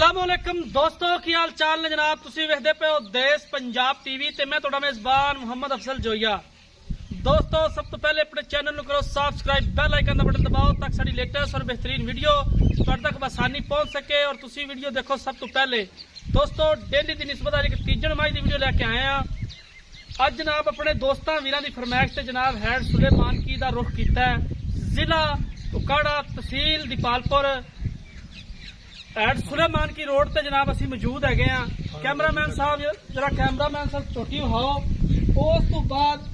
अस्सलामुअलैकुम दोस्तों की हाल चाल ने जनाब तुसी वेखदे पे हो देश पंजाब टीवी ते मैं तुहाडा मेजबान मुहम्मद अफसल जोइया। दोस्तों सब तो पहले अपने चैनल को करो सब्सक्राइब, बेल आइकन का बटन दबाओ ताकि साडी लेटेस्ट और बेहतरीन वीडियो तुहाडे तक आसानी पहुंच सके और तुसी वीडियो देखो सब तो पहले। दोस्तों डेली की निस्बत अज एक तीजन माई की वीडियो लैके आए हैं। अज जनाब अपने दोस्तों वीरां की फरमाइश से जनाब हैड सुलेमान की का रुख किया है। जिला उकाड़ा तहसील दीपालपुर हैड सुलेमान की रोड से जनाब असी मौजूद है। कैमरामैन साहब जरा कैमरामैन साहब चोटी विखाओ। उस तो बाद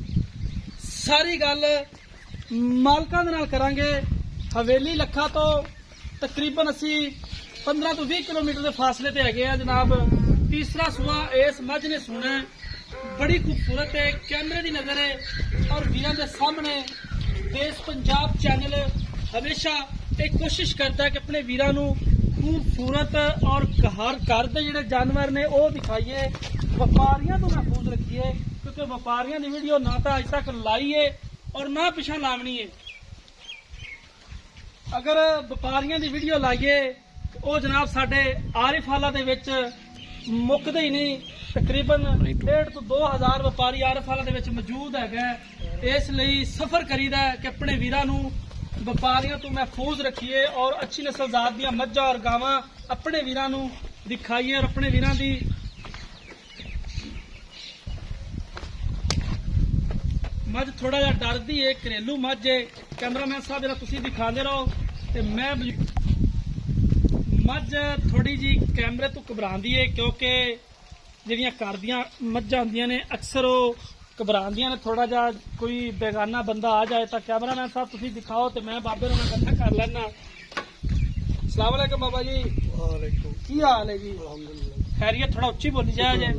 सारी गल मालकां दे नाल करांगे। हवेली लखा तो तकरीबन असी 15 तो 20 किलोमीटर के फासले ते है जनाब। तीसरा सुआ इस मझ ने सुना बड़ी खूबसूरत है, कैमरे की नजर है और वीरां दे सामने देश पंजाब चैनल हमेशा एक कोशिश करता है कि अपने वीरां नूं खूबसूरत और घर के जिहड़े जानवर ने वो दिखाइए, व्यापारियों तो महफूज रखिए क्योंकि व्यापारियों की वीडियो ना तो अज तक लाई है और ना पिछा लावनी है। अगर व्यापारियों की वीडियो लाइए वो जनाब साडे आरिफ हाला दे विच मुकदे ही नहीं। तकरीबन 1,500 तो 2,000 व्यापारी आरिफ हाला दे विच मौजूद है। इसलिए सफर करीदा है कि अपने वीरां नूं व्यापारियों तो महफूज रखिए और अच्छी नस्लजात दी मज्झां और गावां अपने वीरां नूं दिखाइए और अपने वीरां दी मझ थोड़ा जिहा डरदी है, घरेलू मझ है। कैमरामैन साहब जरा तुसीं दिखाते रहो ते मैं मझ थोड़ी जी कैमरे तो घबरांदी है क्योंकि जिहड़ियां घर दियां मझां हुंदियां ने अक्सर वो घबरांदियां ने। थोड़ा जा कोई बेगाना बंदा आ जाए तो कैमरामैन साहब तुसीं दिखाओ तो मैं बाबे नाल गल्लां कर लैना। अस्सलाम वालेकुम बाबा जी। वालेकुम की हाल है जी? अल्हम्दुलिल्लाह। खैरियत थोड़ा उच्ची बोली जाए जे।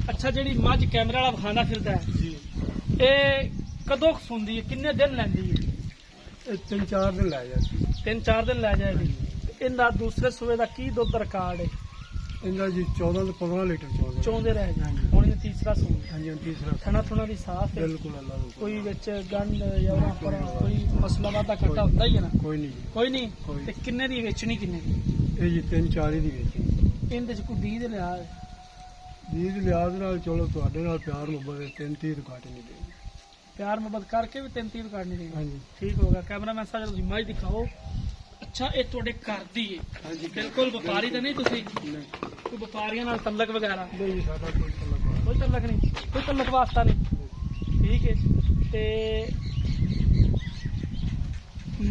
अच्छा जिहड़ी मझ कैमरे वाला विखांदा फिरदा है जी ये कदों सुंदी है, किन्ने दिन लैंदी है? 3-4 दिन लै जाती। 3-4 दिन लै जाएगी। इनका दूसरे सूबे का की दुध रिकॉर्ड है? इनका जी 14 तो 15 लीटर चौंदे रह जाए हुण ये तीसरा सूबा। हाँ जी तीसरा थना थुना भी साफ है, बिल्कुल अल्लाह का कोई विच गंढ या पर कोई मसला वादा घटा होता ही है ना? कोई नहीं कोई नहीं। कोई। ते किन्ने दी बेचनी किन्ने दी? ये जी 3-4 ही दी बेची। इनदे च कोई दी दे लिहाज दी दे लिहाज नाल चलो तुहाडे नाल प्यार मुहब्बत 33 तो घट नहीं देगी। प्यार मोहब्बत करके भी 33 रिकॉर्ड नहीं हाँ देगी। जी ठीक होगा। कैमरामैन साहब तुसीं मझ दिखाओ। अच्छा ये तुहाडे घर दी है? हाँ जी बिल्कुल व्यापारी तो नहीं तुसीं? नहीं कोई व्यापारियों नाल तल्लक वगैरह? नहीं साडा कोई तलक कोई तल्लक नहीं, कोई तल्लक वास्ता नहीं। ठीक है ते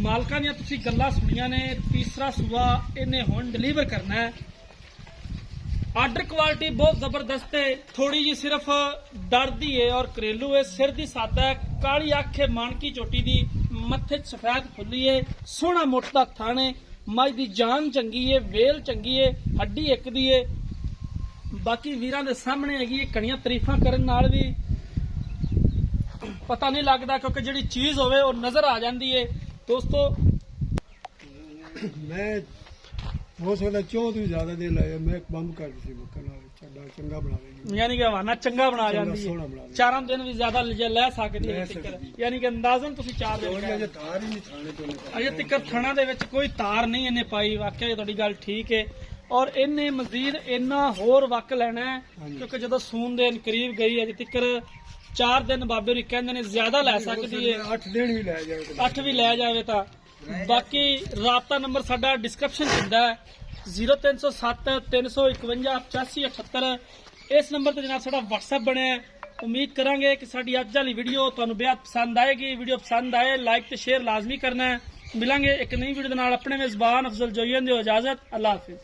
मालकां दी तुसीं गल्लां सुनियां ने। तीसरा सूआ इन्हें हुण डिलीवर करना है। आर्डर क्वालिटी बहुत जबरदस्त है, थोड़ी जी सिर्फ डरदी है और घरेलू है। सिर दी सादा है, काली अख है, मानकी चोटी दी, मत्थे सफेद फुल्ली है, सोहना मोटा थन है। मझ दी जान चंगी है, वेल चंगी है, हड्डी एक दी है। बाकी वीरां दे सामने हैगी है। कड़ियां तारीफां करन नाल भी पता नहीं लगता क्योंकि जिहड़ी चीज होवे वो नजर आ जाती है। दोस्तों मैं हो सकता 4 तो ज्यादा दे लाया। मैं एक बंद कर दी मक्का चंगा बना देगी, यानी कि हवाना चंगा बना जाती सोहना है। बना देगी। 4 दिन भी ज्यादा लै सकदी है लै तिक्कर। सकदी। यानी कि अंदाजन तुसीं 4 दिन थोड़ी अजे तार ही नहीं थाने तो अजे तिक्कर थणा दे विच कोई तार नहीं इन्हें पाई। वाकई तुहाडी गल ठीक है और इन्हें मजीद इन्ना होर वक्त लेना है हाँ जी। क्योंकि जदों सून दे करीब गई अजे तिक्कर 4 दिन बाबे होरी कहंदे ने ज्यादा लै सकदी है। 8 दिन भी लै जाए 8 भी लै जावे तां। बाकी राबता नंबर साडा डिस्क्रिप्शन दिंदा है 0307 351 8578। इस नंबर पर जनाब साडा व्हाट्सएप बनया है। उम्मीद करांगे कि साडी अज वाली वीडियो तुहानू बेहद पसंद आएगी। वीडियो पसंद आए लाइक ते शेयर लाजमी करना है। मिलांगे एक नई वीडियो दे नाल। अपने मेजबान अफजल जोइयन दी इजाजत। अल्लाह हाफिज।